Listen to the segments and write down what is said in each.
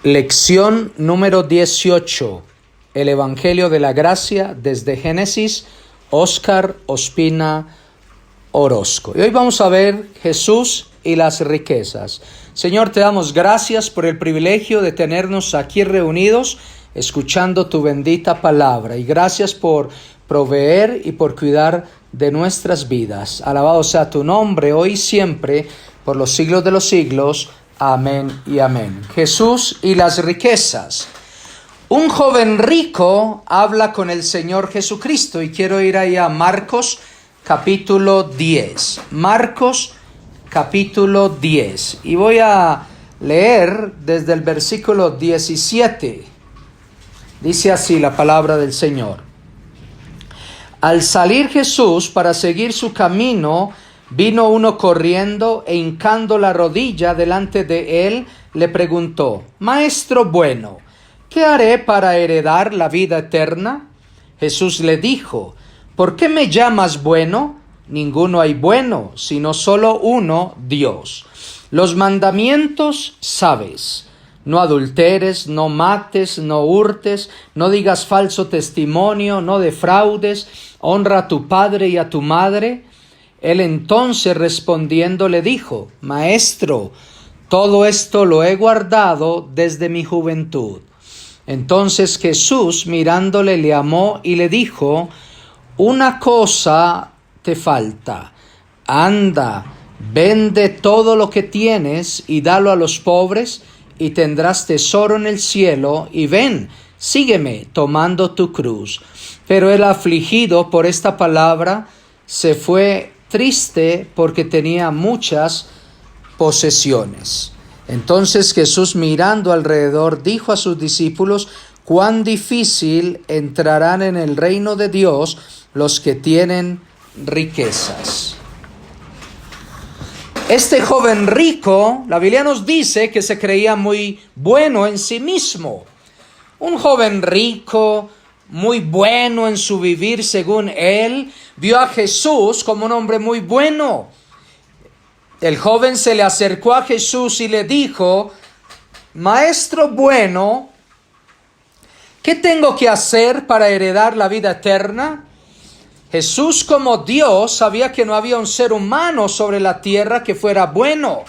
Lección número 18. El Evangelio de la Gracia desde Génesis, Óscar Ospina Orozco. Y hoy vamos a ver Jesús y las riquezas. Señor, te damos gracias por el privilegio de tenernos aquí reunidos, escuchando tu bendita palabra. Y gracias por proveer y por cuidar de nuestras vidas. Alabado sea tu nombre, hoy y siempre, por los siglos de los siglos. Amén y amén. Jesús y las riquezas. Un joven rico habla con el Señor Jesucristo y quiero ir ahí a Marcos capítulo 10. Marcos capítulo 10. Y voy a leer desde el versículo 17. Dice así la palabra del Señor. Al salir Jesús para seguir su camino, vino uno corriendo e hincando la rodilla delante de él, le preguntó: Maestro bueno, ¿qué haré para heredar la vida eterna? Jesús le dijo: ¿Por qué me llamas bueno? Ninguno hay bueno, sino solo uno, Dios. Los mandamientos sabes: no adulteres, no mates, no hurtes, no digas falso testimonio, no defraudes, honra a tu padre y a tu madre. Él entonces respondiendo le dijo: Maestro, todo esto lo he guardado desde mi juventud. Entonces Jesús mirándole le amó y le dijo: una cosa te falta. Anda, vende todo lo que tienes y dalo a los pobres, y tendrás tesoro en el cielo, y ven, sígueme tomando tu cruz. Pero el afligido por esta palabra se fue triste porque tenía muchas posesiones. Entonces Jesús, mirando alrededor, dijo a sus discípulos: cuán difícil entrarán en el reino de Dios los que tienen riquezas. Este joven rico, la Biblia nos dice que se creía muy bueno en sí mismo. Un joven rico, muy bueno en su vivir según él, vio a Jesús como un hombre muy bueno. El joven se le acercó a Jesús y le dijo: Maestro bueno, ¿qué tengo que hacer para heredar la vida eterna? Jesús, como Dios, sabía que no había un ser humano sobre la tierra que fuera bueno.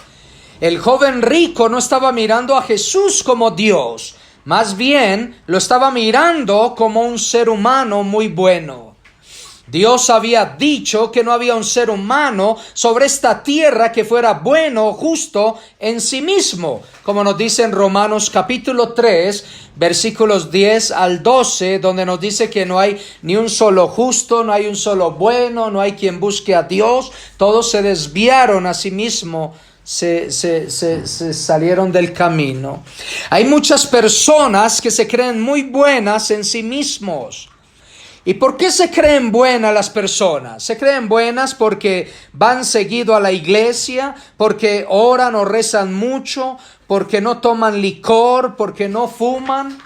El joven rico no estaba mirando a Jesús como Dios, más bien lo estaba mirando como un ser humano muy bueno. Dios había dicho que no había un ser humano sobre esta tierra que fuera bueno o justo en sí mismo, como nos dice en Romanos capítulo 3, versículos 10 al 12, donde nos dice que no hay ni un solo justo, no hay un solo bueno, no hay quien busque a Dios, todos se desviaron a sí mismo. Se salieron del camino. Hay muchas personas que se creen muy buenas en sí mismos. ¿Y por qué se creen buenas las personas? Se creen buenas porque van seguido a la iglesia, porque oran o rezan mucho, porque no toman licor, porque no fuman,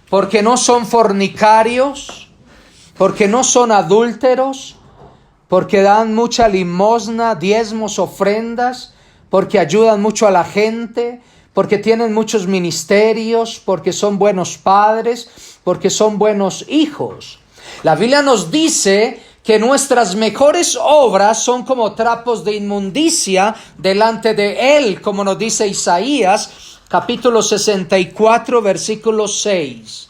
porque no son fornicarios, porque no son adúlteros, porque dan mucha limosna, diezmos, ofrendas, porque ayudan mucho a la gente, porque tienen muchos ministerios, porque son buenos padres, porque son buenos hijos. La Biblia nos dice que nuestras mejores obras son como trapos de inmundicia delante de Él, como nos dice Isaías, capítulo 64, versículo 6.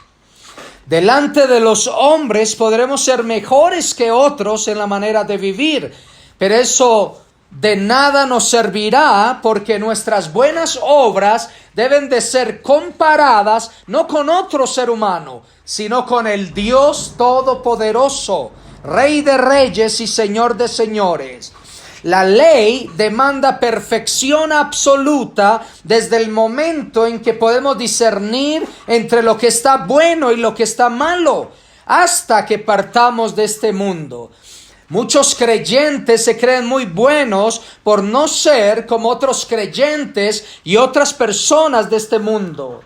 Delante de los hombres podremos ser mejores que otros en la manera de vivir, pero eso de nada nos servirá, porque nuestras buenas obras deben de ser comparadas no con otro ser humano, sino con el Dios Todopoderoso, Rey de Reyes y Señor de Señores. La ley demanda perfección absoluta desde el momento en que podemos discernir entre lo que está bueno y lo que está malo, hasta que partamos de este mundo. Muchos creyentes se creen muy buenos por no ser como otros creyentes y otras personas de este mundo.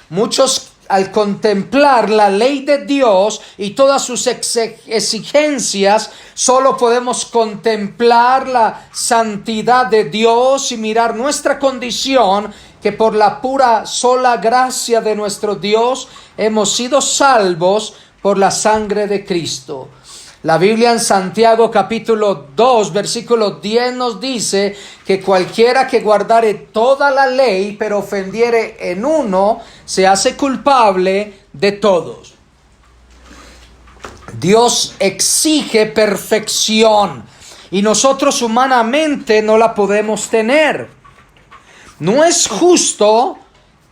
Muchos, al contemplar la ley de Dios y todas sus exigencias, solo podemos contemplar la santidad de Dios y mirar nuestra condición que por la pura sola gracia de nuestro Dios hemos sido salvos por la sangre de Cristo. La Biblia en Santiago capítulo 2 versículo 10 nos dice que cualquiera que guardare toda la ley pero ofendiere en uno se hace culpable de todos. Dios exige perfección y nosotros humanamente no la podemos tener. No es justo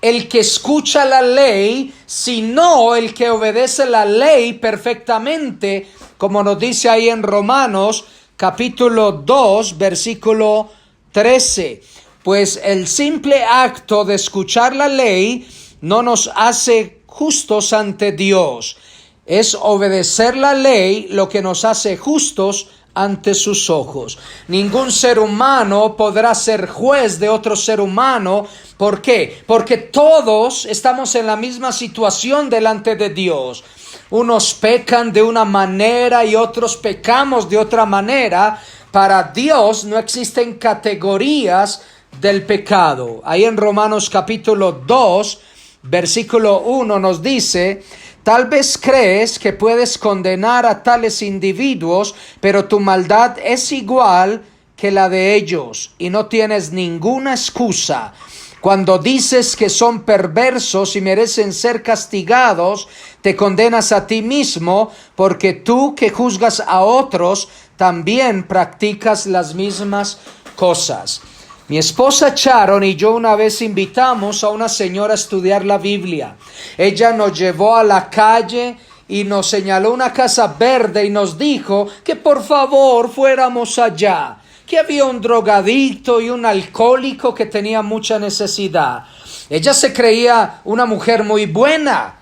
el que escucha la ley, sino el que obedece la ley perfectamente, como nos dice ahí en Romanos capítulo 2 versículo 13. Pues el simple acto de escuchar la ley no nos hace justos ante Dios. Es obedecer la ley lo que nos hace justos ante sus ojos. Ningún ser humano podrá ser juez de otro ser humano. ¿Por qué? Porque todos estamos en la misma situación delante de Dios. Unos pecan de una manera y otros pecamos de otra manera. Para Dios no existen categorías del pecado. Ahí en Romanos capítulo 2, versículo 1 nos dice: tal vez crees que puedes condenar a tales individuos, pero tu maldad es igual que la de ellos y no tienes ninguna excusa. Cuando dices que son perversos y merecen ser castigados, te condenas a ti mismo, porque tú que juzgas a otros también practicas las mismas cosas. Mi esposa Sharon y yo una vez invitamos a una señora a estudiar la Biblia. Ella nos llevó a la calle y nos señaló una casa verde y nos dijo que por favor fuéramos allá, que había un drogadicto y un alcohólico que tenía mucha necesidad. Ella se creía una mujer muy buena,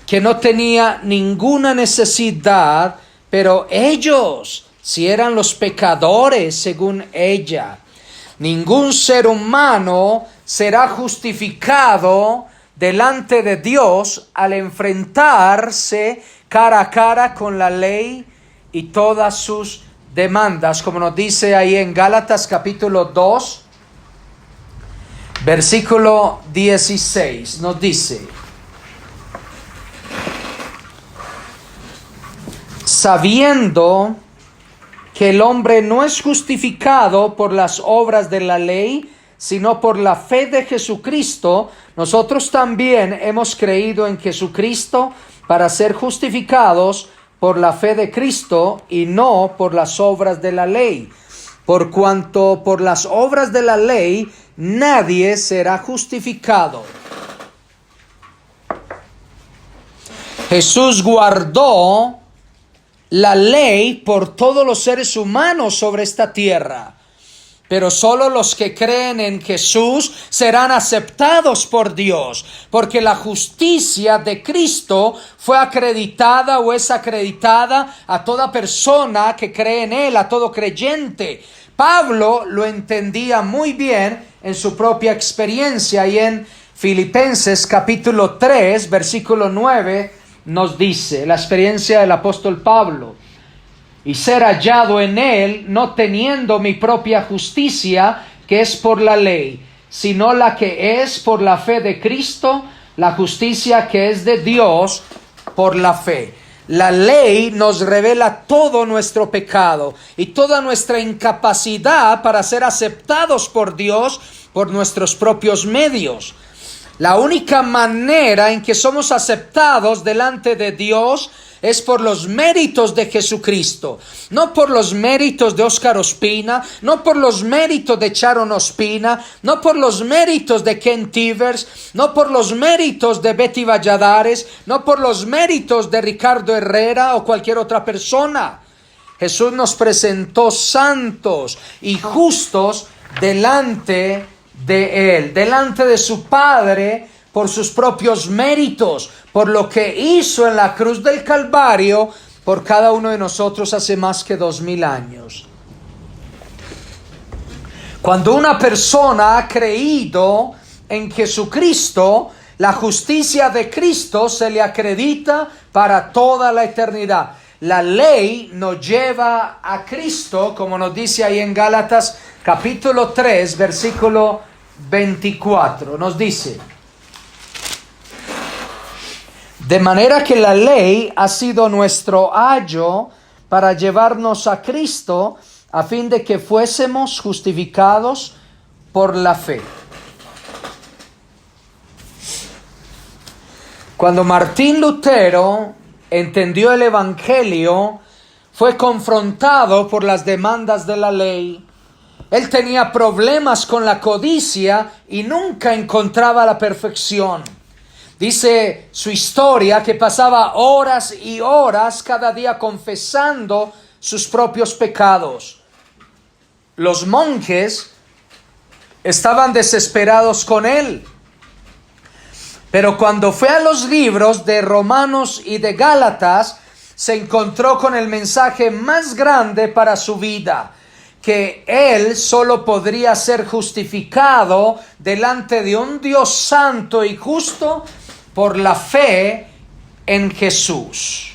que no tenía ninguna necesidad, pero ellos si eran los pecadores según ella. Ningún ser humano será justificado delante de Dios al enfrentarse cara a cara con la ley y todas sus demandas, como nos dice ahí en Gálatas capítulo 2, versículo 16, nos dice: sabiendo que el hombre no es justificado por las obras de la ley, sino por la fe de Jesucristo, nosotros también hemos creído en Jesucristo para ser justificados por la fe de Cristo y no por las obras de la ley. Por cuanto por las obras de la ley nadie será justificado. Jesús guardó la ley por todos los seres humanos sobre esta tierra, pero solo los que creen en Jesús serán aceptados por Dios, porque la justicia de Cristo fue acreditada o es acreditada a toda persona que cree en Él, a todo creyente. Pablo lo entendía muy bien en su propia experiencia, y en Filipenses capítulo 3 versículo 9 nos dice la experiencia del apóstol Pablo: y ser hallado en él, no teniendo mi propia justicia, que es por la ley, sino la que es por la fe de Cristo, la justicia que es de Dios por la fe. La ley nos revela todo nuestro pecado y toda nuestra incapacidad para ser aceptados por Dios por nuestros propios medios. La única manera en que somos aceptados delante de Dios es por los méritos de Jesucristo, no por los méritos de Óscar Ospina, no por los méritos de Sharon Ospina, no por los méritos de Ken Tivers, no por los méritos de Betty Valladares, no por los méritos de Ricardo Herrera o cualquier otra persona. Jesús nos presentó santos y justos delante de Él, delante de su Padre, por sus propios méritos, por lo que hizo en la cruz del Calvario por cada uno de nosotros hace más que 2000 años. Cuando una persona ha creído en Jesucristo, la justicia de Cristo se le acredita para toda la eternidad. La ley nos lleva a Cristo, como nos dice ahí en Gálatas capítulo 3, versículo 24 nos dice: de manera que la ley ha sido nuestro ayo para llevarnos a Cristo, a fin de que fuésemos justificados por la fe. Cuando Martín Lutero entendió el Evangelio, fue confrontado por las demandas de la ley. Él tenía problemas con la codicia y nunca encontraba la perfección. Dice su historia que pasaba horas y horas cada día confesando sus propios pecados. Los monjes estaban desesperados con él. Pero cuando fue a los libros de Romanos y de Gálatas, se encontró con el mensaje más grande para su vida, que él solo podría ser justificado delante de un Dios santo y justo por la fe en Jesús.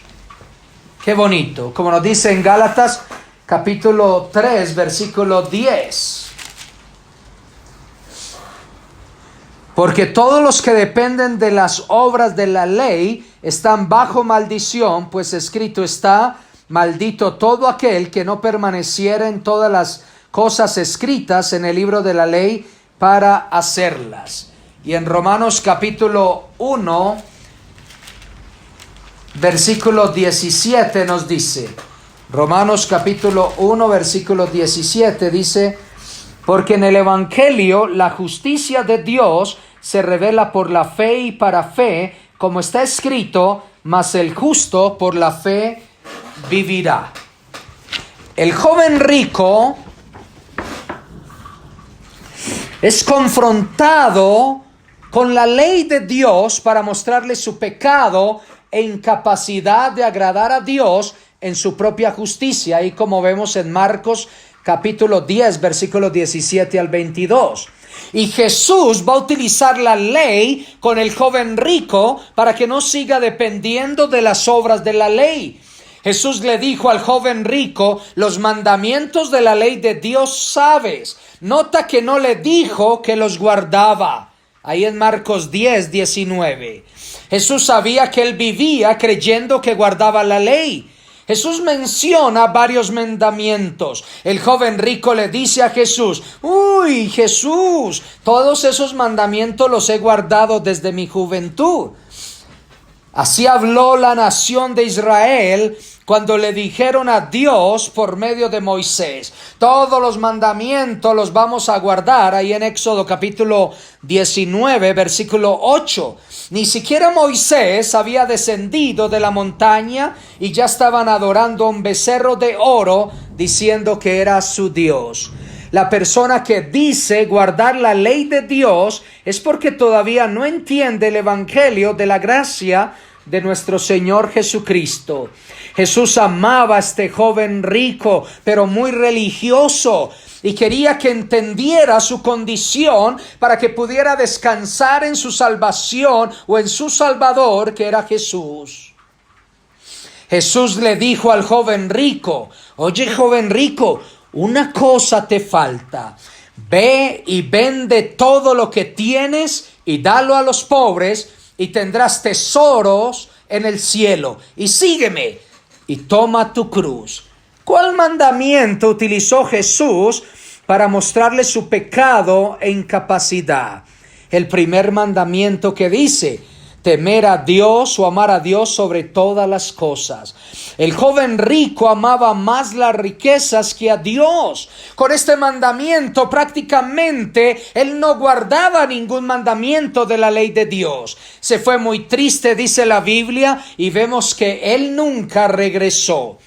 Qué bonito, como nos dice en Gálatas capítulo 3, versículo 10. Porque todos los que dependen de las obras de la ley están bajo maldición, pues escrito está: maldito todo aquel que no permaneciera en todas las cosas escritas en el libro de la ley para hacerlas. Y en Romanos capítulo 1, versículo 17 nos dice, Romanos capítulo 1, versículo 17 dice: porque en el Evangelio la justicia de Dios se revela por la fe y para fe, como está escrito: mas el justo por la fe vivirá. El joven rico es confrontado con la ley de Dios para mostrarle su pecado e incapacidad de agradar a Dios en su propia justicia, y como vemos en Marcos capítulo 10, versículo 17 al 22. Y Jesús va a utilizar la ley con el joven rico para que no siga dependiendo de las obras de la ley. Jesús le dijo al joven rico: los mandamientos de la ley de Dios sabes. Nota que no le dijo que los guardaba. Ahí en Marcos 10, 19. Jesús sabía que él vivía creyendo que guardaba la ley. Jesús menciona varios mandamientos. El joven rico le dice a Jesús: uy, Jesús, todos esos mandamientos los he guardado desde mi juventud. Así habló la nación de Israel cuando le dijeron a Dios por medio de Moisés: todos los mandamientos los vamos a guardar. Ahí en Éxodo capítulo 19, versículo 8. Ni siquiera Moisés había descendido de la montaña y ya estaban adorando a un becerro de oro, diciendo que era su Dios. La persona que dice guardar la ley de Dios es porque todavía no entiende el evangelio de la gracia de nuestro Señor Jesucristo. Jesús amaba a este joven rico, pero muy religioso, y quería que entendiera su condición para que pudiera descansar en su salvación o en su Salvador, que era Jesús. Jesús le dijo al joven rico: oye, joven rico, una cosa te falta. Ve y vende todo lo que tienes y dalo a los pobres, y tendrás tesoros en el cielo. Y sígueme y toma tu cruz. ¿Cuál mandamiento utilizó Jesús para mostrarle su pecado e incapacidad? El primer mandamiento, que dice: temer a Dios o amar a Dios sobre todas las cosas. El joven rico amaba más las riquezas que a Dios. Con este mandamiento prácticamente él no guardaba ningún mandamiento de la ley de Dios. Se fue muy triste, dice la Biblia, y vemos que él nunca regresó.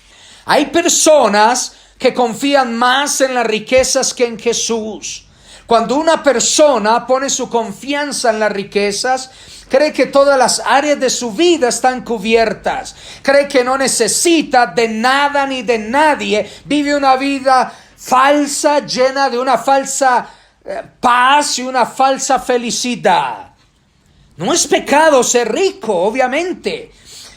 Hay personas que confían más en las riquezas que en Jesús. Cuando una persona pone su confianza en las riquezas, cree que todas las áreas de su vida están cubiertas. Cree que no necesita de nada ni de nadie. Vive una vida falsa, llena de una falsa paz y una falsa felicidad. No es pecado ser rico, obviamente.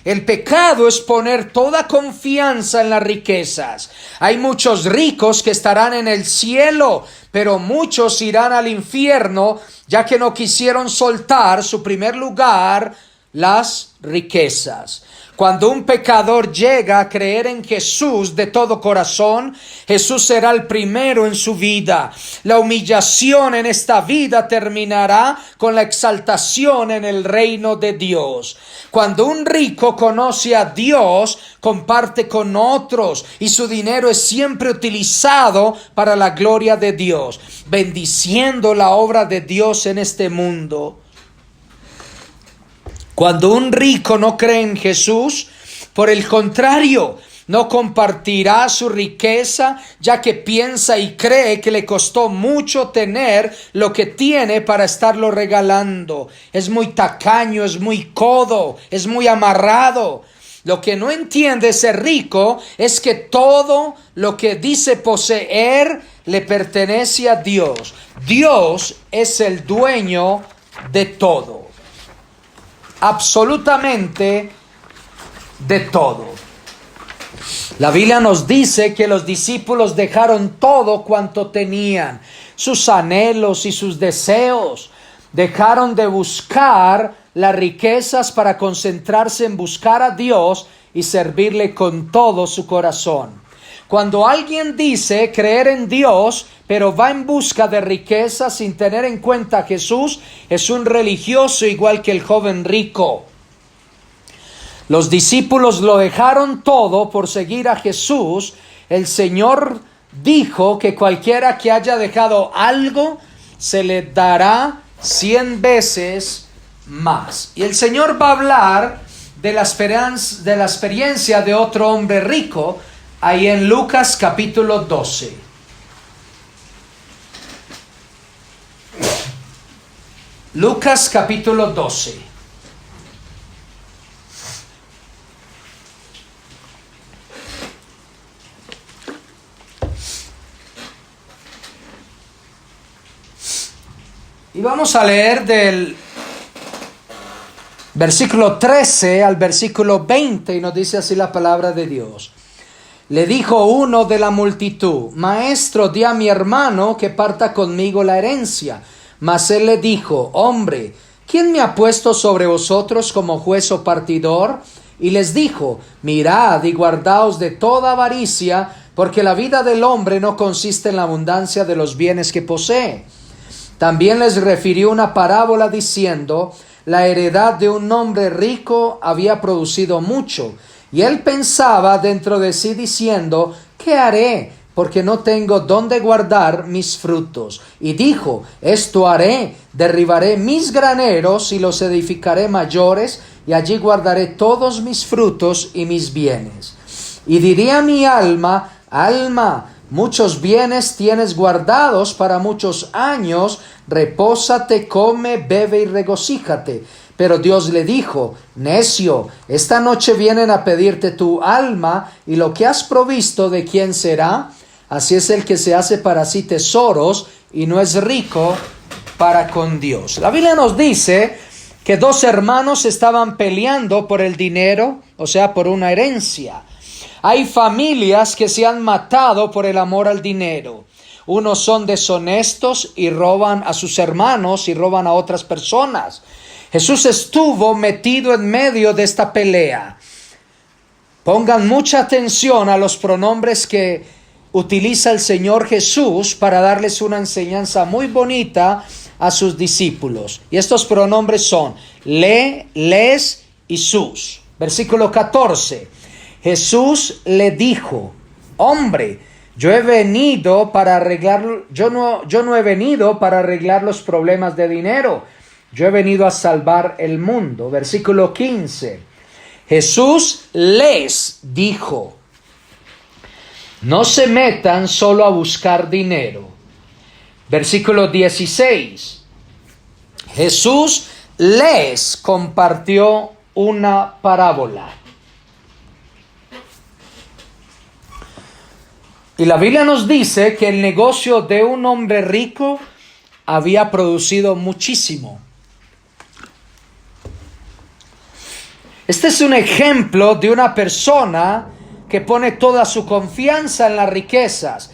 El pecado es poner toda confianza en las riquezas. Hay muchos ricos que estarán en el cielo, pero muchos irán al infierno, ya que no quisieron soltar su primer lugar, las riquezas. Cuando un pecador llega a creer en Jesús de todo corazón, Jesús será el primero en su vida. La humillación en esta vida terminará con la exaltación en el reino de Dios. Cuando un rico conoce a Dios, comparte con otros y su dinero es siempre utilizado para la gloria de Dios, bendiciendo la obra de Dios en este mundo. Cuando un rico no cree en Jesús, por el contrario, no compartirá su riqueza, ya que piensa y cree que le costó mucho tener lo que tiene para estarlo regalando. Es muy tacaño, es muy codo, es muy amarrado. Lo que no entiende ese rico es que todo lo que dice poseer le pertenece a Dios. Dios es el dueño de todo. Absolutamente de todo. La Biblia nos dice que los discípulos dejaron todo cuanto tenían, sus anhelos y sus deseos. Dejaron de buscar las riquezas para concentrarse en buscar a Dios y servirle con todo su corazón. Cuando alguien dice creer en Dios, pero va en busca de riquezas sin tener en cuenta a Jesús, es un religioso igual que el joven rico. Los discípulos lo dejaron todo por seguir a Jesús. El Señor dijo que cualquiera que haya dejado algo, se le dará 100 veces más. Y el Señor va a hablar de la experiencia de otro hombre rico, ahí en Lucas capítulo 12. Lucas capítulo 12. Y vamos a leer del versículo 13 al versículo 20 y nos dice así la palabra de Dios. Le dijo uno de la multitud: Maestro, di a mi hermano que parta conmigo la herencia. Mas él le dijo: Hombre, ¿quién me ha puesto sobre vosotros como juez o partidor? Y les dijo: Mirad y guardaos de toda avaricia, porque la vida del hombre no consiste en la abundancia de los bienes que posee. También les refirió una parábola diciendo: La heredad de un hombre rico había producido mucho. Y él pensaba dentro de sí diciendo: ¿Qué haré? Porque no tengo dónde guardar mis frutos. Y dijo: Esto haré, derribaré mis graneros y los edificaré mayores, y allí guardaré todos mis frutos y mis bienes. Y diría mi alma: Alma, muchos bienes tienes guardados para muchos años, repósate, come, bebe y regocíjate. Pero Dios le dijo: Necio, esta noche vienen a pedirte tu alma, y lo que has provisto, ¿de quién será? Así es el que se hace para sí tesoros y no es rico para con Dios. La Biblia nos dice que dos hermanos estaban peleando por el dinero, o sea, por una herencia. Hay familias que se han matado por el amor al dinero. Unos son deshonestos y roban a sus hermanos y roban a otras personas. Jesús estuvo metido en medio de esta pelea. Pongan mucha atención a los pronombres que utiliza el Señor Jesús para darles una enseñanza muy bonita a sus discípulos. Y estos pronombres son le, les y sus. Versículo 14. Jesús le dijo: Hombre, yo no he venido para arreglar los problemas de dinero. Yo he venido a salvar el mundo. Versículo 15. Jesús les dijo: No se metan solo a buscar dinero. Versículo 16. Jesús les compartió una parábola. Y la Biblia nos dice que el negocio de un hombre rico había producido muchísimo. Este es un ejemplo de una persona que pone toda su confianza en las riquezas.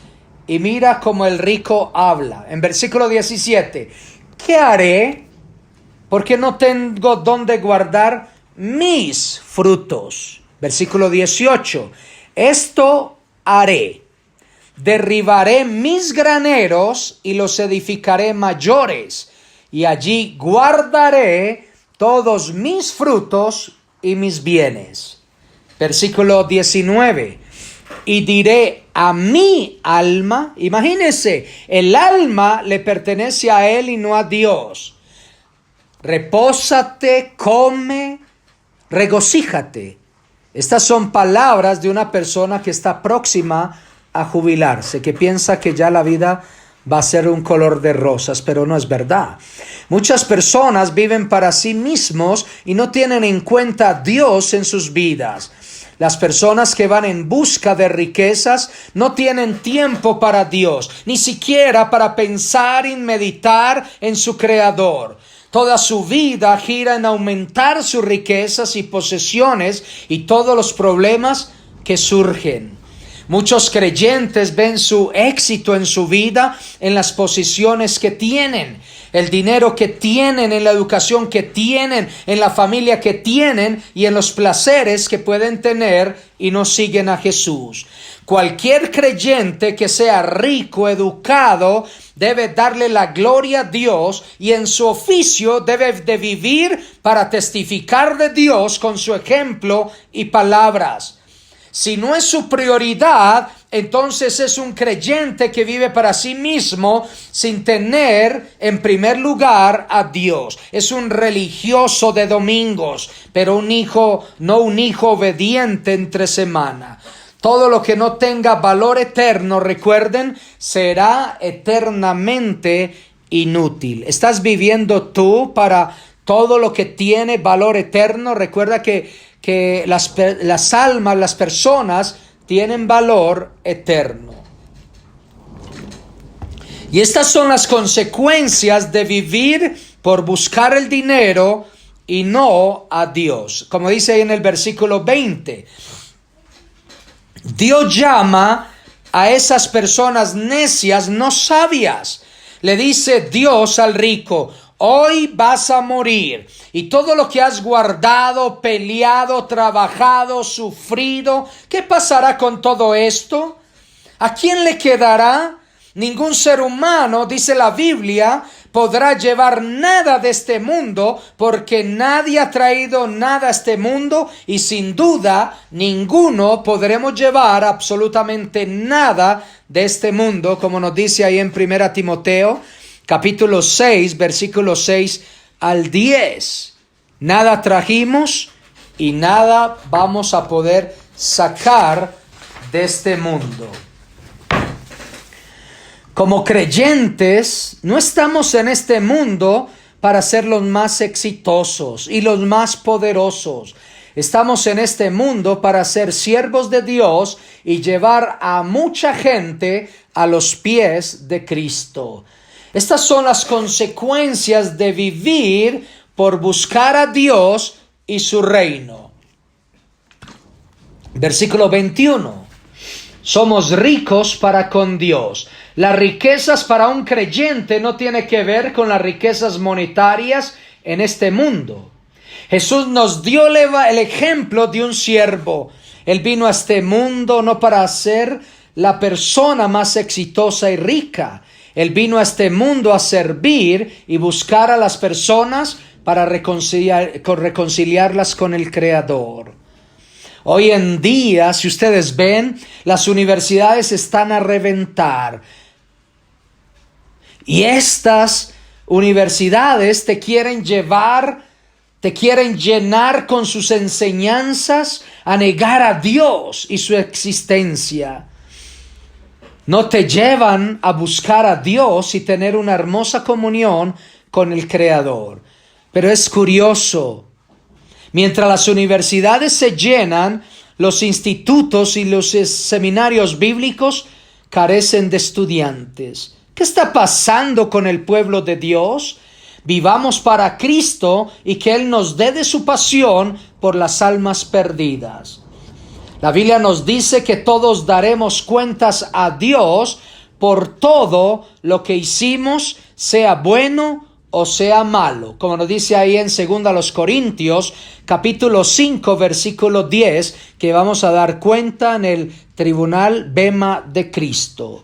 Y mira cómo el rico habla. En versículo 17. ¿Qué haré? Porque no tengo dónde guardar mis frutos. Versículo 18. Esto haré. Derribaré mis graneros y los edificaré mayores. Y allí guardaré todos mis frutos y mis bienes. Versículo 19. Y diré a mi alma, imagínense, el alma le pertenece a él y no a Dios. Repósate, come, regocíjate. Estas son palabras de una persona que está próxima a jubilarse, que piensa que ya la vida va a ser un color de rosas, pero no es verdad. Muchas personas viven para sí mismos y no tienen en cuenta a Dios en sus vidas. Las personas que van en busca de riquezas no tienen tiempo para Dios, ni siquiera para pensar y meditar en su Creador. Toda su vida gira en aumentar sus riquezas y posesiones y todos los problemas que surgen. Muchos creyentes ven su éxito en su vida en las posiciones que tienen, el dinero que tienen, en la educación que tienen, en la familia que tienen y en los placeres que pueden tener y no siguen a Jesús. Cualquier creyente que sea rico, educado, debe darle la gloria a Dios y en su oficio debe de vivir para testificar de Dios con su ejemplo y palabras. Si no es su prioridad, entonces es un creyente que vive para sí mismo sin tener en primer lugar a Dios. Es un religioso de domingos, pero no un hijo obediente entre semana. Todo lo que no tenga valor eterno, recuerden, será eternamente inútil. ¿Estás viviendo tú para todo lo que tiene valor eterno? Recuerda que las almas, las personas tienen valor eterno. Y estas son las consecuencias de vivir por buscar el dinero y no a Dios. Como dice ahí en el versículo 20, Dios llama a esas personas necias, no sabias. Le dice Dios al rico: hoy vas a morir, y todo lo que has guardado, peleado, trabajado, sufrido, ¿qué pasará con todo esto? ¿A quién le quedará? Ningún ser humano, dice la Biblia, podrá llevar nada de este mundo, porque nadie ha traído nada a este mundo, y sin duda ninguno podremos llevar absolutamente nada de este mundo, como nos dice ahí en 1 Timoteo capítulo 6, versículos 6 al 10. Nada trajimos y nada vamos a poder sacar de este mundo. Como creyentes, no estamos en este mundo para ser los más exitosos y los más poderosos. Estamos en este mundo para ser siervos de Dios y llevar a mucha gente a los pies de Cristo. Estas son las consecuencias de vivir por buscar a Dios y su reino. Versículo 21. Somos ricos para con Dios. Las riquezas para un creyente no tiene que ver con las riquezas monetarias en este mundo. Jesús nos dio el ejemplo de un siervo. Él vino a este mundo no para ser la persona más exitosa y rica. Él vino a este mundo a servir y buscar a las personas para reconciliarlas con el Creador. Hoy en día, si ustedes ven, las universidades están a reventar. Y estas universidades te quieren llenar con sus enseñanzas a negar a Dios y su existencia. No te llevan a buscar a Dios y tener una hermosa comunión con el Creador. Pero es curioso, mientras las universidades se llenan, los institutos y los seminarios bíblicos carecen de estudiantes. ¿Qué está pasando con el pueblo de Dios? vivamos para Cristo y que Él nos dé de su pasión por las almas perdidas. La Biblia nos dice que todos daremos cuentas a Dios por todo lo que hicimos, sea bueno o sea malo, como nos dice ahí en 2 Corintios capítulo 5 versículo 10, que vamos a dar cuenta en el tribunal bema de Cristo.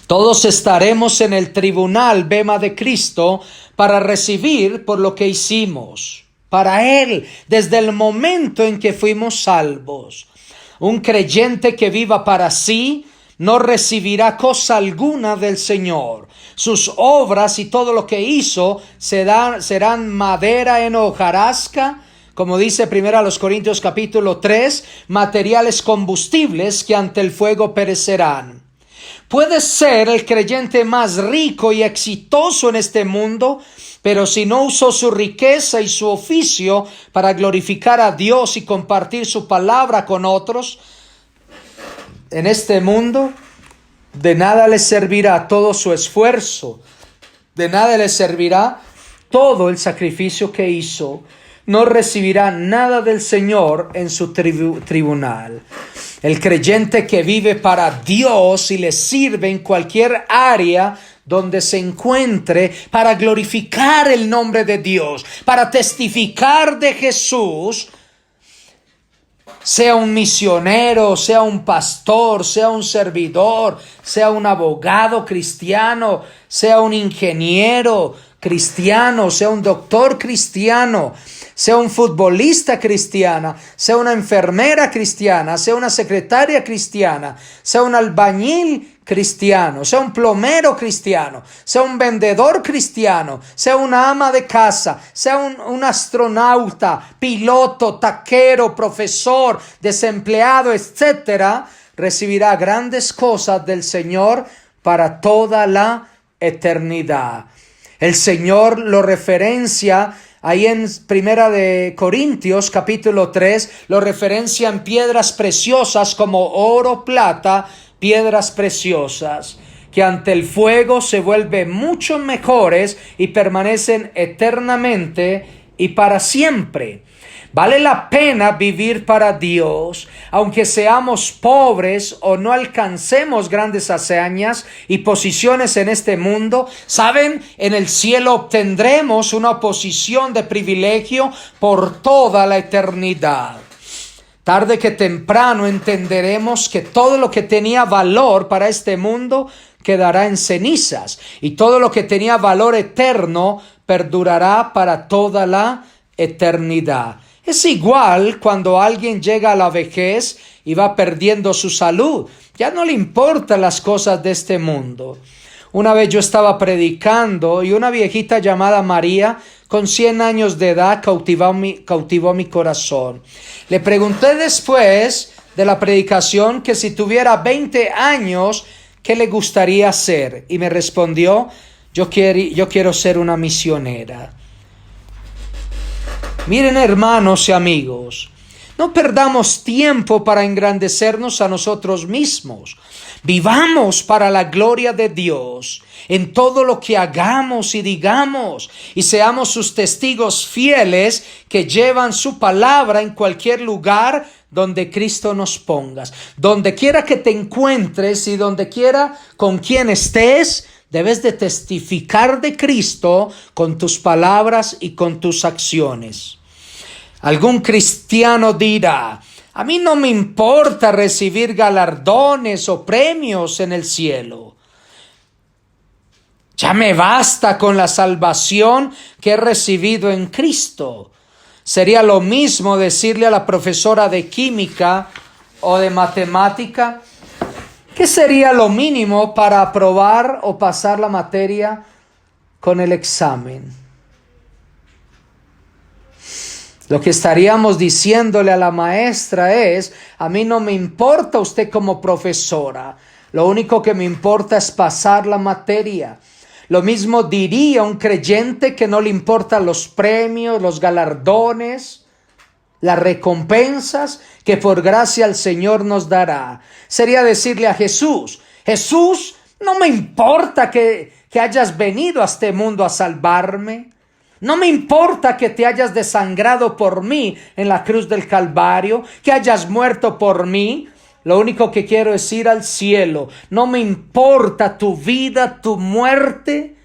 Todos estaremos en el tribunal bema de Cristo para recibir por lo que hicimos para Él desde el momento en que fuimos salvos. Un creyente que viva para sí no recibirá cosa alguna del Señor. Sus obras y todo lo que hizo serán madera en hojarasca, como dice 1 Corintios capítulo 3, materiales combustibles que ante el fuego perecerán. Puede ser el creyente más rico y exitoso en este mundo, pero si no usó su riqueza y su oficio para glorificar a Dios y compartir su palabra con otros, en este mundo, de nada le servirá todo su esfuerzo, de nada le servirá todo el sacrificio que hizo. No recibirá nada del Señor en su tribunal. El creyente que vive para Dios y le sirve en cualquier área donde se encuentre para glorificar el nombre de Dios, para testificar de Jesús, sea un misionero, sea un pastor, sea un servidor, sea un abogado cristiano, sea un ingeniero cristiano, sea un doctor cristiano, sea un futbolista cristiana, sea una enfermera cristiana, sea una secretaria cristiana, sea un albañil cristiano, sea un plomero cristiano, sea un vendedor cristiano, sea una ama de casa, sea un astronauta, piloto, taquero, profesor, desempleado, etcétera, recibirá grandes cosas del Señor para toda la eternidad. El Señor lo referencia ahí en 1 Corintios capítulo 3, lo referencia en piedras preciosas como oro, plata, piedras preciosas, que ante el fuego se vuelven mucho mejores y permanecen eternamente y para siempre. Vale la pena vivir para Dios, aunque seamos pobres o no alcancemos grandes hazañas y posiciones en este mundo. Saben, en el cielo obtendremos una posición de privilegio por toda la eternidad. Tarde que temprano entenderemos que todo lo que tenía valor para este mundo quedará en cenizas, y todo lo que tenía valor eterno perdurará para toda la eternidad. Es igual cuando alguien llega a la vejez y va perdiendo su salud. Ya no le importan las cosas de este mundo. Una vez yo estaba predicando y una viejita llamada María, con 100 años de edad, cautivó mi corazón. Le pregunté después de la predicación que si tuviera 20 años, ¿qué le gustaría hacer? Y me respondió, yo quiero ser una misionera. Miren, hermanos y amigos, no perdamos tiempo para engrandecernos a nosotros mismos. Vivamos para la gloria de Dios en todo lo que hagamos y digamos, y seamos sus testigos fieles que llevan su palabra en cualquier lugar donde Cristo nos pongas. Donde quiera que te encuentres y donde quiera con quien estés, debes de testificar de Cristo con tus palabras y con tus acciones. Algún cristiano dirá, a mí no me importa recibir galardones o premios en el cielo. Ya me basta con la salvación que he recibido en Cristo. Sería lo mismo decirle a la profesora de química o de matemática, ¿qué sería lo mínimo para aprobar o pasar la materia con el examen? Lo que estaríamos diciéndole a la maestra es, a mí no me importa usted como profesora, lo único que me importa es pasar la materia. Lo mismo diría un creyente que no le importan los premios, los galardones, las recompensas que por gracia el Señor nos dará. Sería decirle a Jesús, Jesús, no me importa que que hayas venido a este mundo a salvarme. No me importa que te hayas desangrado por mí en la cruz del Calvario, que hayas muerto por mí. Lo único que quiero es ir al cielo. No me importa tu vida, tu muerte.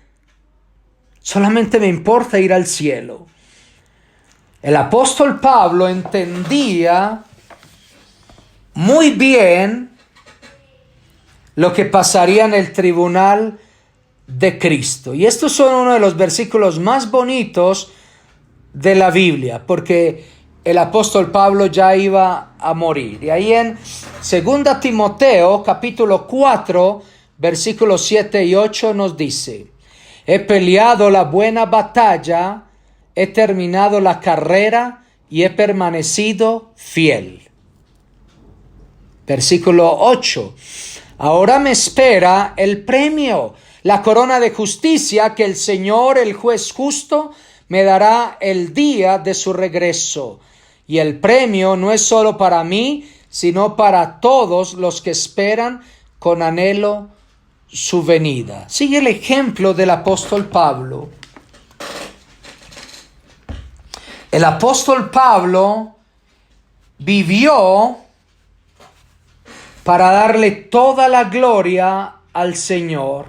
Solamente me importa ir al cielo. El apóstol Pablo entendía muy bien lo que pasaría en el tribunal de Cristo. Y estos son uno de los versículos más bonitos de la Biblia, porque el apóstol Pablo ya iba a morir. Y ahí en 2 Timoteo capítulo 4 versículos 7 y 8 nos dice: he peleado la buena batalla, he terminado la carrera y he permanecido fiel. Versículo 8: ahora me espera el premio, la corona de justicia que el Señor, el juez justo, me dará el día de su regreso. Y el premio no es solo para mí, sino para todos los que esperan con anhelo su venida. Sigue el ejemplo del apóstol Pablo. El apóstol Pablo vivió para darle toda la gloria al Señor.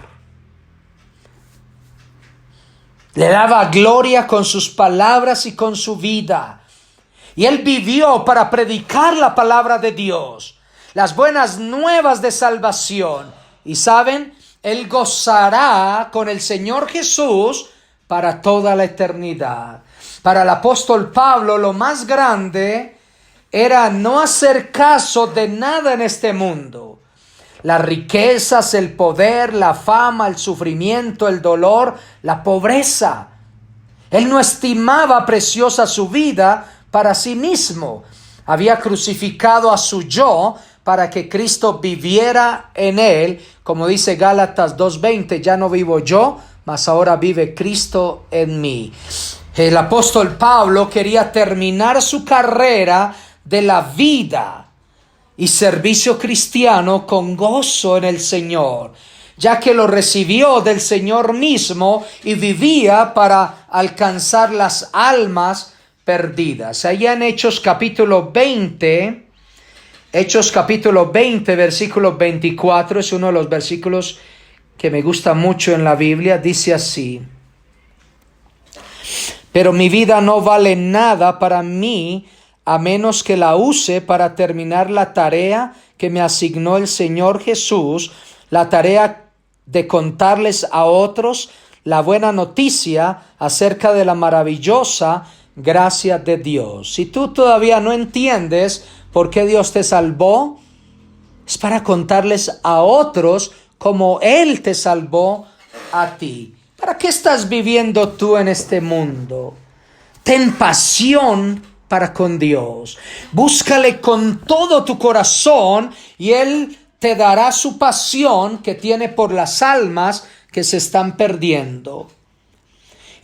Le daba gloria con sus palabras y con su vida. Y él vivió para predicar la palabra de Dios, las buenas nuevas de salvación. Y saben, él gozará con el Señor Jesús para toda la eternidad. Para el apóstol Pablo, lo más grande era no hacer caso de nada en este mundo. Las riquezas, el poder, la fama, el sufrimiento, el dolor, la pobreza. Él no estimaba preciosa su vida para sí mismo. Había crucificado a su yo para que Cristo viviera en él. Como dice Gálatas 2:20, ya no vivo yo, mas ahora vive Cristo en mí. El apóstol Pablo quería terminar su carrera de la vida y servicio cristiano con gozo en el Señor, ya que lo recibió del Señor mismo y vivía para alcanzar las almas perdidas. Allá en Hechos capítulo 20, versículo 24, es uno de los versículos que me gusta mucho en la Biblia. Dice así: pero mi vida no vale nada para mí, a menos que la use para terminar la tarea que me asignó el Señor Jesús, la tarea de contarles a otros la buena noticia acerca de la maravillosa gracia de Dios. Si tú todavía no entiendes por qué Dios te salvó, es para contarles a otros cómo Él te salvó a ti. ¿Para qué estás viviendo tú en este mundo? Ten pasión para con Dios. Búscale con todo tu corazón y Él te dará su pasión que tiene por las almas que se están perdiendo.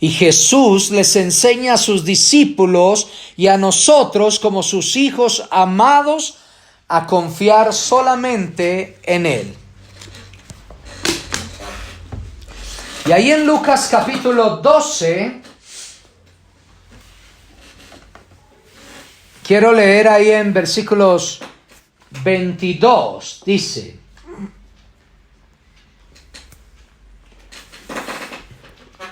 Y Jesús les enseña a sus discípulos y a nosotros como sus hijos amados a confiar solamente en Él. Y ahí en Lucas capítulo 12, quiero leer ahí en versículos 22, dice: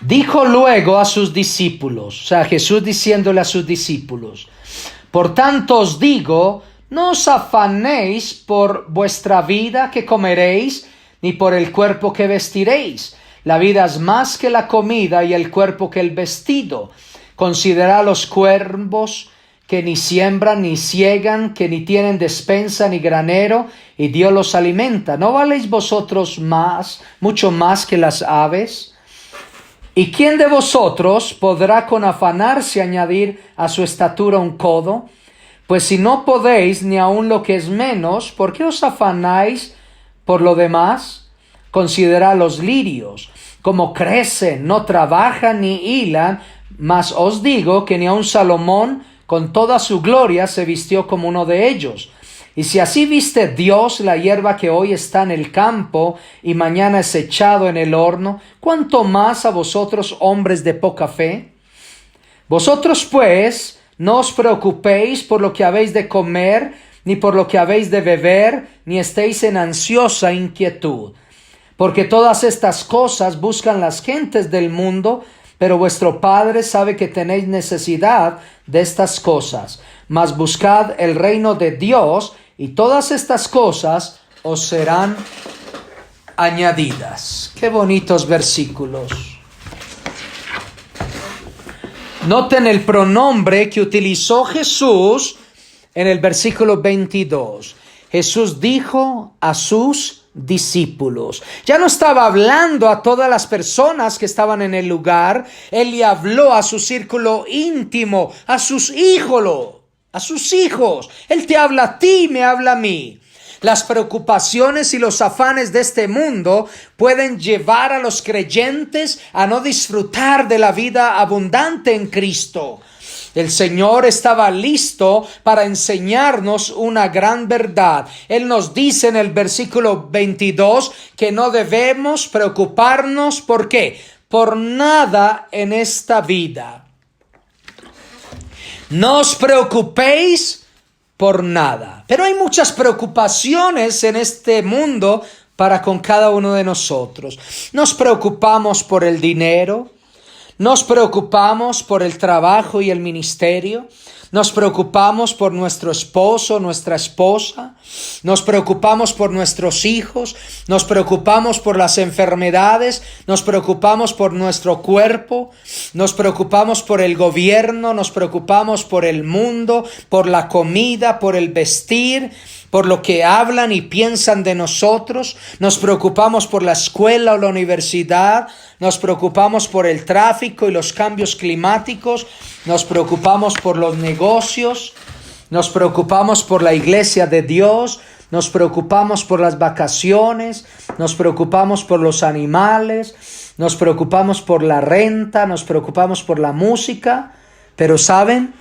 dijo luego a sus discípulos, o sea, Jesús diciéndole a sus discípulos: por tanto os digo, no os afanéis por vuestra vida que comeréis, ni por el cuerpo que vestiréis. La vida es más que la comida y el cuerpo que el vestido. Considerad los cuervos que ni siembran ni siegan, que ni tienen despensa ni granero, y Dios los alimenta. ¿No valéis vosotros mucho más que las aves? ¿Y quién de vosotros podrá con afanarse añadir a su estatura un codo? Pues si no podéis ni aun lo que es menos, ¿por qué os afanáis por lo demás? Considerad los lirios, como crecen, no trabajan ni hilan, mas os digo que ni aun Salomón con toda su gloria se vistió como uno de ellos. Y si así viste Dios la hierba que hoy está en el campo y mañana es echado en el horno, ¿cuánto más a vosotros, hombres de poca fe? Vosotros pues no os preocupéis por lo que habéis de comer, ni por lo que habéis de beber, ni estéis en ansiosa inquietud. Porque todas estas cosas buscan las gentes del mundo, pero vuestro Padre sabe que tenéis necesidad de estas cosas. Mas buscad el reino de Dios, y todas estas cosas os serán añadidas. Qué bonitos versículos. Noten el pronombre que utilizó Jesús en el versículo 22. Jesús dijo a sus discípulos. Ya no estaba hablando a todas las personas que estaban en el lugar. Él le habló a su círculo íntimo, a sus hijos. Él te habla a ti, me habla a mí. Las preocupaciones y los afanes de este mundo pueden llevar a los creyentes a no disfrutar de la vida abundante en Cristo. El Señor estaba listo para enseñarnos una gran verdad. Él nos dice en el versículo 22 que no debemos preocuparnos. ¿Por qué? Por nada en esta vida. No os preocupéis por nada. Pero hay muchas preocupaciones en este mundo para con cada uno de nosotros. Nos preocupamos por el dinero. Nos preocupamos por el trabajo y el ministerio. Nos preocupamos por nuestro esposo, nuestra esposa. Nos preocupamos por nuestros hijos. Nos preocupamos por las enfermedades. Nos preocupamos por nuestro cuerpo. Nos preocupamos por el gobierno. Nos preocupamos por el mundo, por la comida, por el vestir, por lo que hablan y piensan de nosotros. Nos preocupamos por la escuela o la universidad. Nos preocupamos por el tráfico y los cambios climáticos. Nos preocupamos por los negocios. Nos preocupamos por la iglesia de Dios. Nos preocupamos por las vacaciones. Nos preocupamos por los animales. Nos preocupamos por la renta. Nos preocupamos por la música. Pero ¿saben?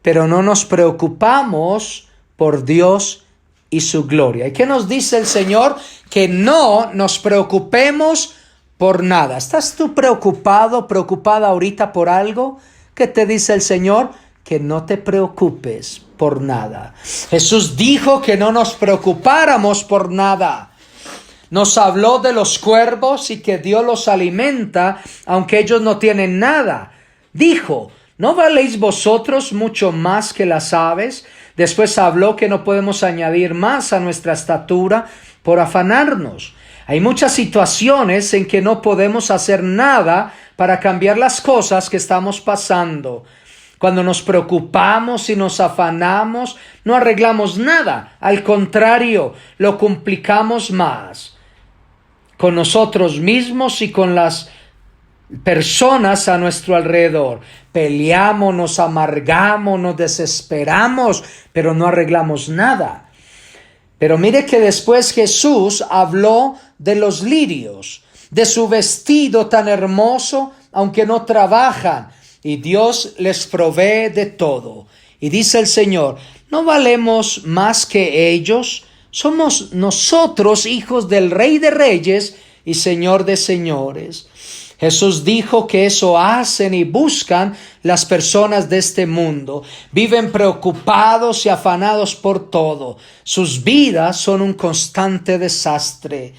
Pero no nos preocupamos por Dios y su gloria. ¿Y qué nos dice el Señor? Que no nos preocupemos por nada. ¿Estás tú preocupada ahorita por algo? ¿Qué te dice el Señor? Que no te preocupes por nada. Jesús dijo que no nos preocupáramos por nada. Nos habló de los cuervos y que Dios los alimenta, aunque ellos no tienen nada. Dijo, ¿no valéis vosotros mucho más que las aves? Después habló que no podemos añadir más a nuestra estatura por afanarnos. Hay muchas situaciones en que no podemos hacer nada para cambiar las cosas que estamos pasando. Cuando nos preocupamos y nos afanamos, no arreglamos nada. Al contrario, lo complicamos más. Con nosotros mismos y con las personas a nuestro alrededor. Peleamos, nos amargamos, nos desesperamos, pero no arreglamos nada. Pero mire que después Jesús habló de los lirios, de su vestido tan hermoso, aunque no trabajan, y Dios les provee de todo. Y dice el Señor, ¿no valemos más que ellos? Somos nosotros hijos del Rey de Reyes y Señor de Señores. Jesús dijo que eso hacen y buscan las personas de este mundo. Viven preocupados y afanados por todo. Sus vidas son un constante desastre.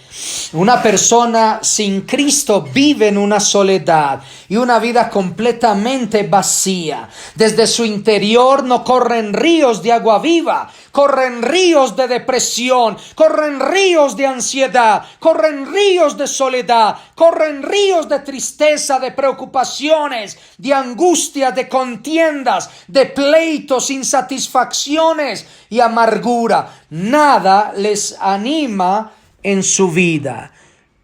Una persona sin Cristo vive en una soledad y una vida completamente vacía. Desde su interior no corren ríos de agua viva. Corren ríos de depresión, corren ríos de ansiedad, corren ríos de soledad, corren ríos de tristeza, de preocupaciones, de angustia, de contiendas, de pleitos, insatisfacciones y amargura. Nada les anima en su vida.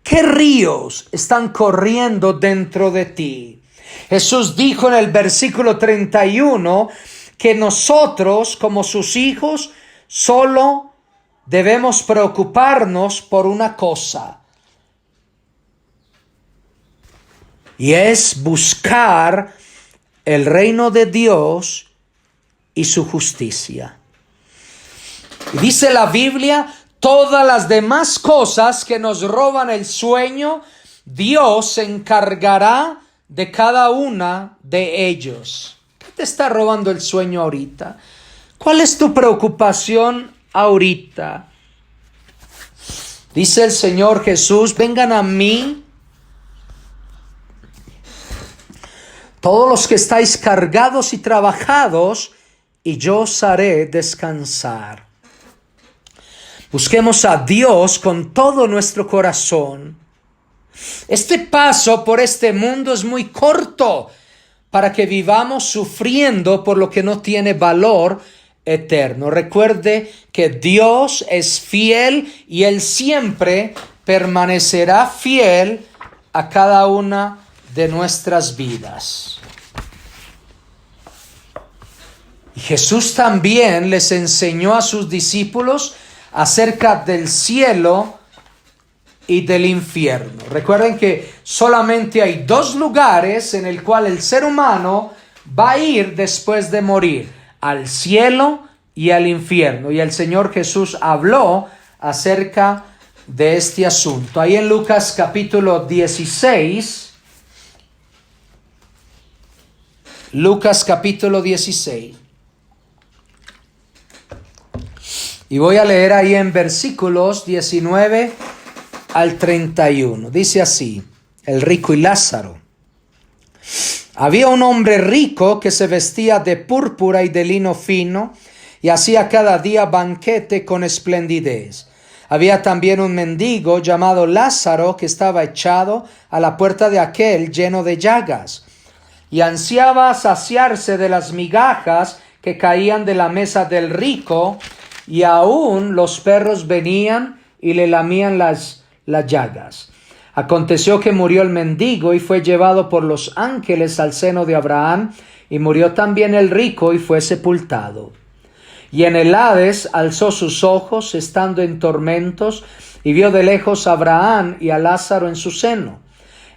¿Qué ríos están corriendo dentro de ti? Jesús dijo en el versículo 31 que nosotros, como sus hijos, solo debemos preocuparnos por una cosa, y es buscar el reino de Dios y su justicia. Y dice la Biblia, todas las demás cosas que nos roban el sueño, Dios se encargará de cada una de ellos. ¿Qué te está robando el sueño ahorita? ¿Cuál es tu preocupación ahorita? Dice el Señor Jesús, vengan a mí todos los que estáis cargados y trabajados, y yo os haré descansar. Busquemos a Dios con todo nuestro corazón. Este paso por este mundo es muy corto para que vivamos sufriendo por lo que no tiene valor eterno. Recuerde que Dios es fiel y Él siempre permanecerá fiel a cada una de nuestras vidas. Y Jesús también les enseñó a sus discípulos acerca del cielo y del infierno. Recuerden que solamente hay dos lugares en el cual el ser humano va a ir después de morir: al cielo y al infierno. Y el Señor Jesús habló acerca de este asunto. Ahí en Lucas capítulo 16, Lucas capítulo 16. Y voy a leer ahí en versículos 19 al 31. Dice así: el rico y Lázaro. Había un hombre rico que se vestía de púrpura y de lino fino y hacía cada día banquete con esplendidez. Había también un mendigo llamado Lázaro que estaba echado a la puerta de aquel lleno de llagas y ansiaba saciarse de las migajas que caían de la mesa del rico, y aún los perros venían y le lamían las llagas. Aconteció que murió el mendigo y fue llevado por los ángeles al seno de Abraham, y murió también el rico y fue sepultado. Y en el Hades alzó sus ojos, estando en tormentos, y vio de lejos a Abraham y a Lázaro en su seno.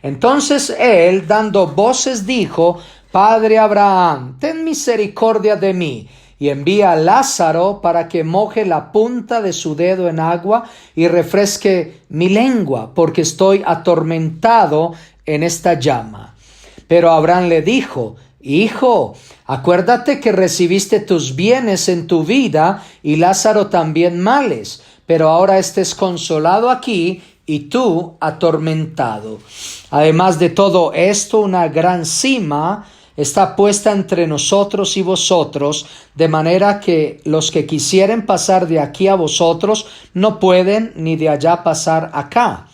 Entonces él, dando voces, dijo: Padre Abraham, ten misericordia de mí, y envía a Lázaro para que moje la punta de su dedo en agua y refresque mi lengua, porque estoy atormentado en esta llama. Pero Abraham le dijo: Hijo, acuérdate que recibiste tus bienes en tu vida y Lázaro también males, pero ahora estés consolado aquí y tú atormentado. Además de todo esto, una gran sima está puesta entre nosotros y vosotros, de manera que los que quisieren pasar de aquí a vosotros no pueden, ni de allá pasar acá.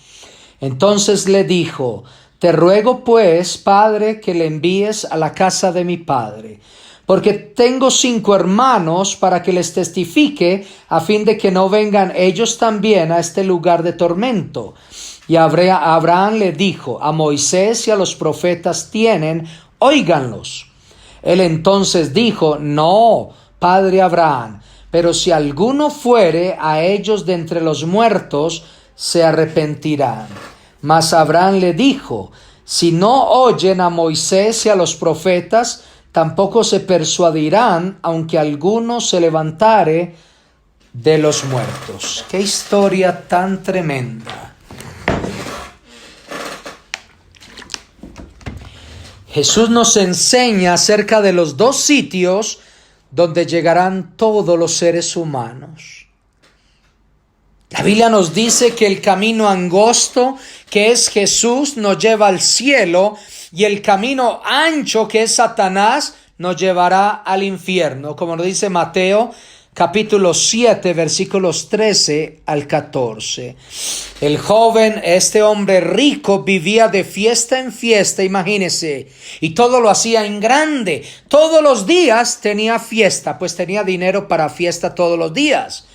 Entonces le dijo: Te ruego pues, Padre, que le envíes a la casa de mi padre, porque tengo 5 hermanos, para que les testifique, a fin de que no vengan ellos también a este lugar de tormento. Y Abraham le dijo: A Moisés y a los profetas tienen, óiganlos. Él entonces dijo: No, padre Abraham, pero si alguno fuere a ellos de entre los muertos, se arrepentirán. Mas Abraham le dijo: Si no oyen a Moisés y a los profetas, tampoco se persuadirán, aunque alguno se levantare de los muertos. ¡Qué historia tan tremenda! Jesús nos enseña acerca de los 2 sitios donde llegarán todos los seres humanos. La Biblia nos dice que el camino angosto, que es Jesús, nos lleva al cielo, y el camino ancho, que es Satanás, nos llevará al infierno, como nos dice Mateo capítulo 7, versículos 13 al 14. El joven, este hombre rico, vivía de fiesta en fiesta, imagínese, y todo lo hacía en grande. Todos los días tenía fiesta, pues tenía dinero para fiesta todos los días.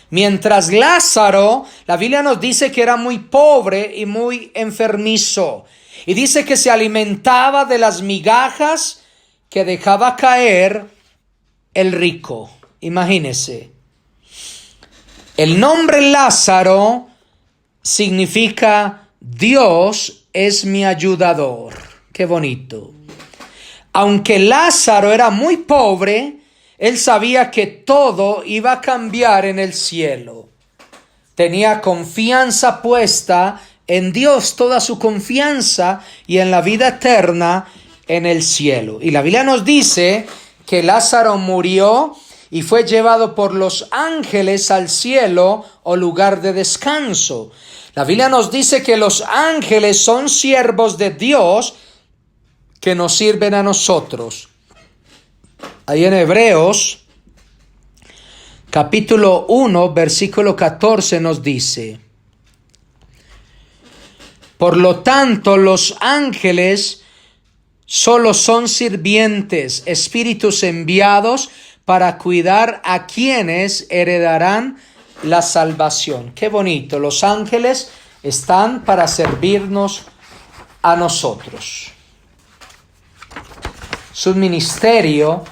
Mientras Lázaro, la Biblia nos dice que era muy pobre y muy enfermizo, y dice que se alimentaba de las migajas que dejaba caer el rico. Imagínese. El nombre Lázaro significa Dios es mi ayudador. Qué bonito. Aunque Lázaro era muy pobre, Él sabía que todo iba a cambiar en el cielo. Tenía confianza puesta en Dios, toda su confianza, y en la vida eterna en el cielo. Y la Biblia nos dice que Lázaro murió y fue llevado por los ángeles al cielo o lugar de descanso. La Biblia nos dice que los ángeles son siervos de Dios que nos sirven a nosotros. Ahí en Hebreos capítulo 1, versículo 14 nos dice: por lo tanto, los ángeles solo son sirvientes, espíritus enviados para cuidar a quienes heredarán la salvación. Qué bonito, los ángeles están para servirnos a nosotros. Es un ministerio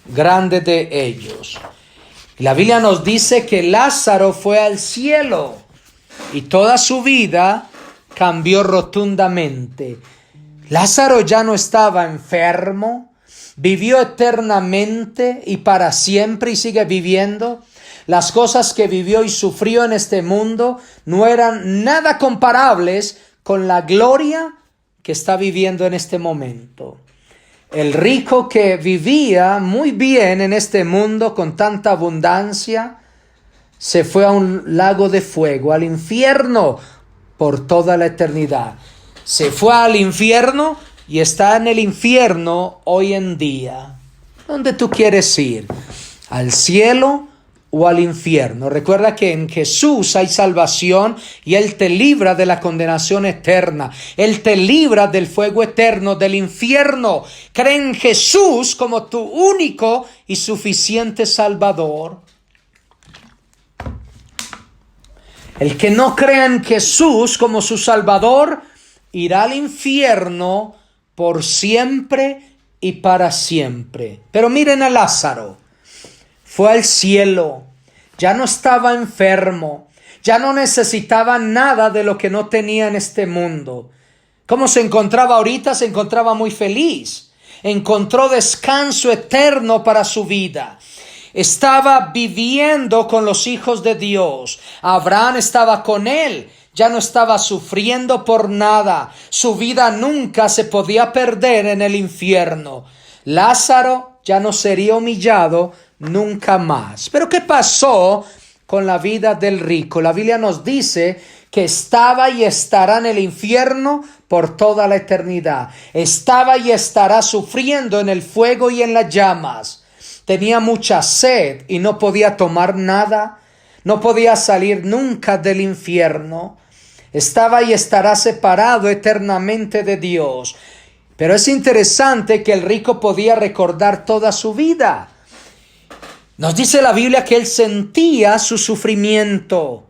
grande de ellos. La Biblia nos dice que Lázaro fue al cielo y toda su vida cambió rotundamente. Lázaro ya no estaba enfermo, vivió eternamente y para siempre y sigue viviendo. Las cosas que vivió y sufrió en este mundo no eran nada comparables con la gloria que está viviendo en este momento. El rico que vivía muy bien en este mundo con tanta abundancia, se fue a un lago de fuego, al infierno, por toda la eternidad. Se fue al infierno y está en el infierno hoy en día. ¿Dónde tú quieres ir? ¿Al cielo o al infierno? Recuerda que en Jesús hay salvación y Él te libra de la condenación eterna. Él te libra del fuego eterno, del infierno. Cree en Jesús como tu único y suficiente Salvador. El que no crea en Jesús como su Salvador irá al infierno por siempre y para siempre. Pero miren a Lázaro. Fue al cielo, ya no estaba enfermo, ya no necesitaba nada de lo que no tenía en este mundo. ¿Cómo se encontraba ahorita? Se encontraba muy feliz. Encontró descanso eterno para su vida. Estaba viviendo con los hijos de Dios. Abraham estaba con él. Ya no estaba sufriendo por nada. Su vida nunca se podía perder en el infierno. Lázaro ya no sería humillado nunca más. Pero ¿qué pasó con la vida del rico? La Biblia nos dice que estaba y estará en el infierno por toda la eternidad. Estaba y estará sufriendo en el fuego y en las llamas. Tenía mucha sed y no podía tomar nada. No podía salir nunca del infierno. Estaba y estará separado eternamente de Dios. Pero es interesante que el rico podía recordar toda su vida. Nos dice la Biblia que él sentía su sufrimiento.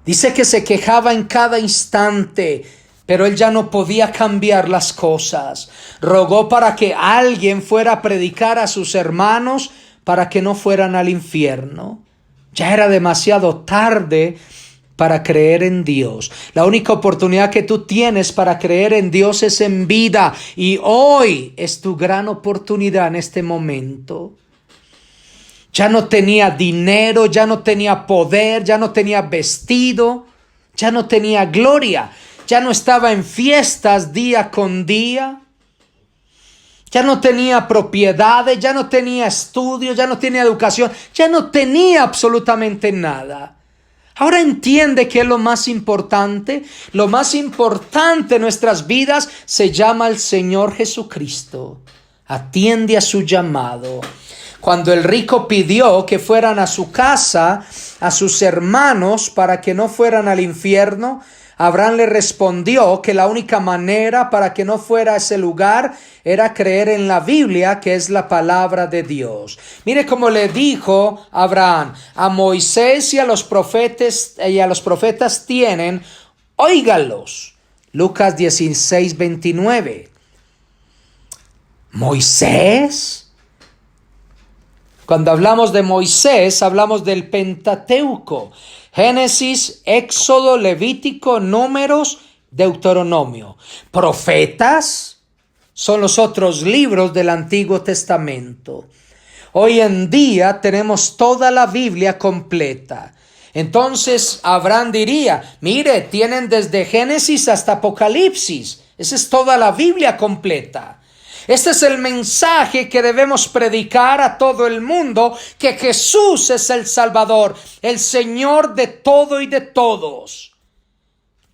Dice que se quejaba en cada instante, pero él ya no podía cambiar las cosas. Rogó para que alguien fuera a predicar a sus hermanos para que no fueran al infierno. Ya era demasiado tarde para creer en Dios. La única oportunidad que tú tienes para creer en Dios es en vida. Y hoy es tu gran oportunidad en este momento. Ya no tenía dinero, ya no tenía poder, ya no tenía vestido, ya no tenía gloria. Ya no estaba en fiestas día con día. Ya no tenía propiedades, ya no tenía estudios, ya no tenía educación, ya no tenía absolutamente nada. Ahora entiende que es lo más importante. Lo más importante en nuestras vidas se llama el Señor Jesucristo. Atiende a su llamado. Cuando el rico pidió que fueran a su casa, a sus hermanos, para que no fueran al infierno, Abraham le respondió que la única manera para que no fuera a ese lugar era creer en la Biblia, que es la palabra de Dios. Mire cómo le dijo Abraham: a Moisés y a los profetas tienen, óigalos. Lucas 16:29. Moisés. Cuando hablamos de Moisés, hablamos del Pentateuco: Génesis, Éxodo, Levítico, Números, Deuteronomio. Profetas son los otros libros del Antiguo Testamento. Hoy en día tenemos toda la Biblia completa. Entonces Abraham diría, mire, tienen desde Génesis hasta Apocalipsis. Esa es toda la Biblia completa. Este es el mensaje que debemos predicar a todo el mundo, que Jesús es el Salvador, el Señor de todo y de todos.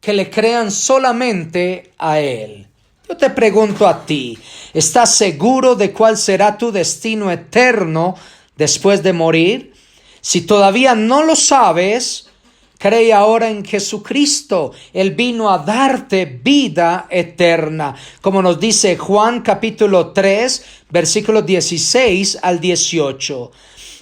Que le crean solamente a Él. Yo te pregunto a ti, ¿estás seguro de cuál será tu destino eterno después de morir? Si todavía no lo sabes, cree ahora en Jesucristo. Él vino a darte vida eterna, como nos dice Juan capítulo 3, versículos 16 al 18.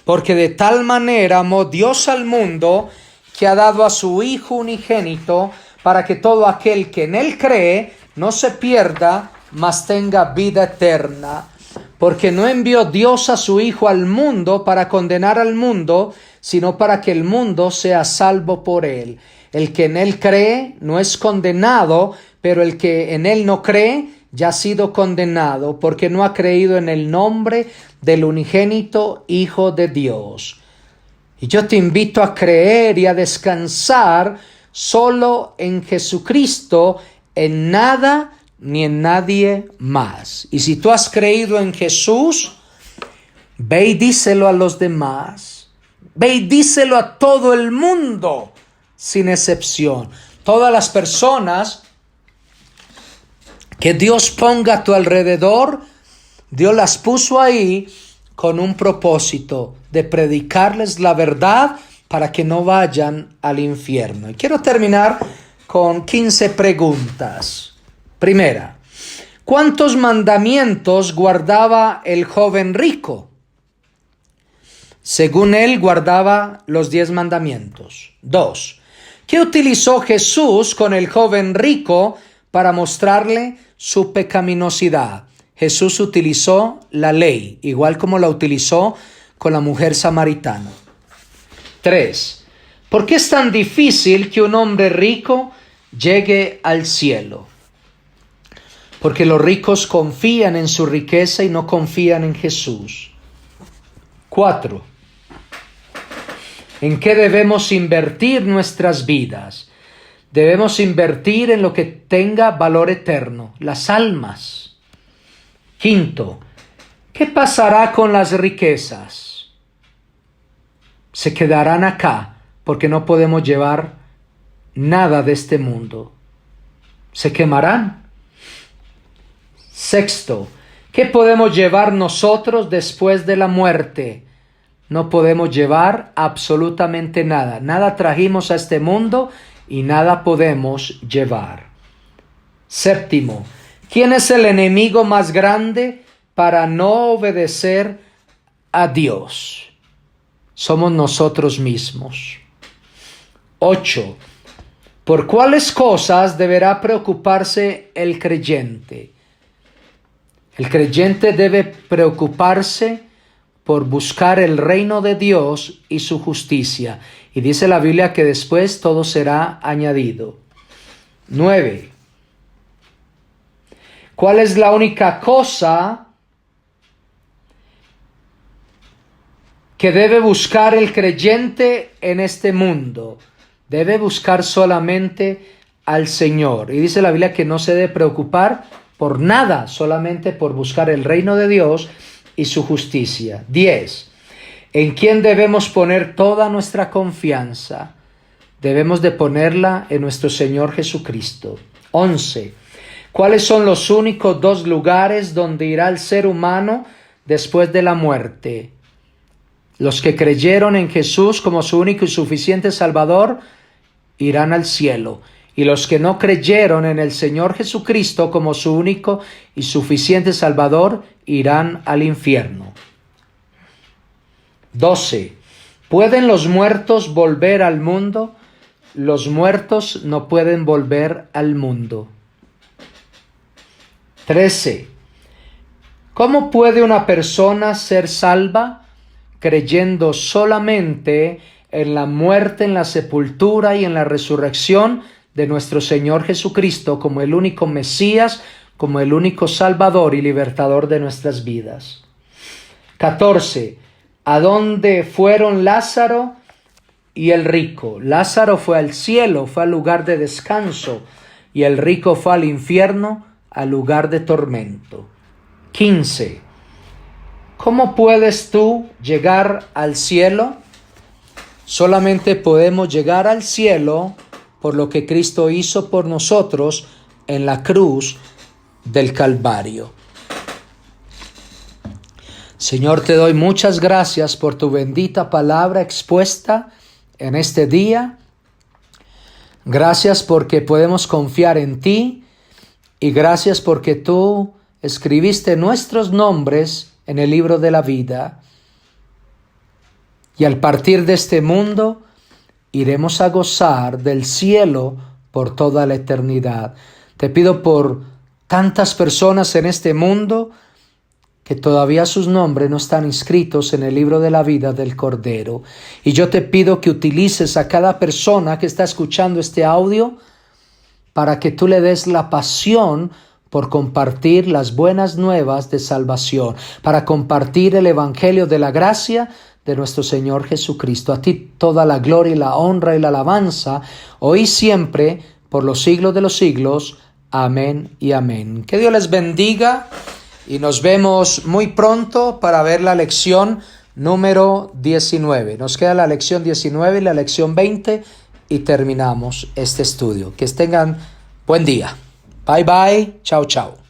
Porque de tal manera amó Dios al mundo, que ha dado a su Hijo unigénito, para que todo aquel que en Él cree no se pierda, mas tenga vida eterna. Porque no envió Dios a su Hijo al mundo para condenar al mundo, sino para que el mundo sea salvo por Él. El que en Él cree no es condenado, pero el que en Él no cree ya ha sido condenado, porque no ha creído en el nombre del unigénito Hijo de Dios. Y yo te invito a creer y a descansar solo en Jesucristo, en nada ni en nadie más. Y si tú has creído en Jesús, ve y díselo a los demás. Ve y díselo a todo el mundo, sin excepción. Todas las personas que Dios ponga a tu alrededor, Dios las puso ahí con un propósito de predicarles la verdad para que no vayan al infierno. Y quiero terminar con 15 preguntas. Primera, ¿cuántos mandamientos guardaba el joven rico? Según él, guardaba los 10 mandamientos. 2. ¿Qué utilizó Jesús con el joven rico para mostrarle su pecaminosidad? Jesús utilizó la ley, igual como la utilizó con la mujer samaritana. 3. ¿Por qué es tan difícil que un hombre rico llegue al cielo? Porque los ricos confían en su riqueza y no confían en Jesús. 4. ¿En qué debemos invertir nuestras vidas? Debemos invertir en lo que tenga valor eterno, las almas. 5. ¿Qué pasará con las riquezas? Se quedarán acá porque no podemos llevar nada de este mundo. Se quemarán. 6. ¿Qué podemos llevar nosotros después de la muerte? No podemos llevar absolutamente nada. Nada trajimos a este mundo y nada podemos llevar. 7. ¿Quién es el enemigo más grande para no obedecer a Dios? Somos nosotros mismos. 8. ¿Por cuáles cosas deberá preocuparse el creyente? El creyente debe preocuparse por buscar el reino de Dios y su justicia. Y dice la Biblia que después todo será añadido. 9. ¿Cuál es la única cosa que debe buscar el creyente en este mundo? Debe buscar solamente al Señor. Y dice la Biblia que no se debe preocupar por nada, solamente por buscar el reino de Dios y su justicia. 10. ¿En quién debemos poner toda nuestra confianza? Debemos de ponerla en nuestro Señor Jesucristo. 11. ¿Cuáles son los únicos 2 lugares donde irá el ser humano después de la muerte? Los que creyeron en Jesús como su único y suficiente Salvador irán al cielo. Y los que no creyeron en el Señor Jesucristo como su único y suficiente Salvador irán al infierno. 12. ¿Pueden los muertos volver al mundo? Los muertos no pueden volver al mundo. 13. ¿Cómo puede una persona ser salva? Creyendo solamente en la muerte, en la sepultura y en la resurrección de nuestro Señor Jesucristo como el único Mesías, como el único Salvador y libertador de nuestras vidas. 14. ¿A dónde fueron Lázaro y el rico? Lázaro fue al cielo, fue al lugar de descanso, y el rico fue al infierno, al lugar de tormento. 15. ¿Cómo puedes tú llegar al cielo? Solamente podemos llegar al cielo por lo que Cristo hizo por nosotros en la cruz del Calvario. Señor, te doy muchas gracias por tu bendita palabra expuesta en este día. Gracias porque podemos confiar en ti, y gracias porque tú escribiste nuestros nombres en el libro de la vida. Y al partir de este mundo, iremos a gozar del cielo por toda la eternidad. Te pido por tantas personas en este mundo que todavía sus nombres no están inscritos en el libro de la vida del Cordero. Y yo te pido que utilices a cada persona que está escuchando este audio para que tú le des la pasión por compartir las buenas nuevas de salvación, para compartir el evangelio de la gracia de nuestro Señor Jesucristo. A ti toda la gloria y la honra y la alabanza, hoy y siempre, por los siglos de los siglos. Amén y amén. Que Dios les bendiga y nos vemos muy pronto para ver la lección número 19. Nos queda la lección 19 y la lección 20 y terminamos este estudio. Que tengan buen día. Bye bye. Chao, chao.